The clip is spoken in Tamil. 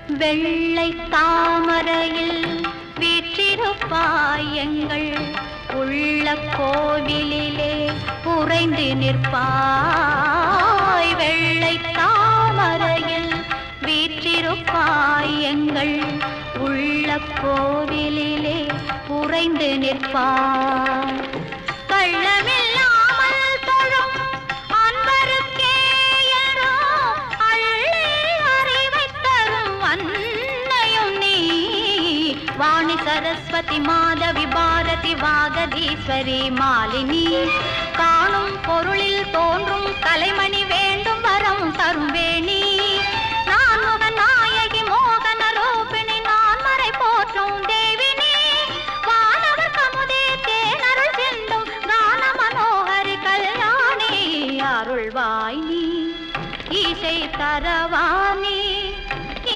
வெள்ளை தாமரையில் வீற்றிருப்பாய் எங்கள் உள்ள கோவிலிலே உறைந்து நிற்பாய். வெள்ளை தாமரையில் வீற்றிருப்பாய் எங்கள் உள்ள கோவிலிலே உறைந்து நிற்பாய். கள்ளமில்லாமல் தொழும் அன்பருக்கே என்றோ அள்ளி அறிவை தரும் அன்னையும் நீ. வாணி சரஸ்வதி மாதவி பாரதி வாகதீஸ்வரி மாலினி. காணும் பொருளில் தோன்றும் கலைமணி வேண்டும் வரம் தரும் வேணி.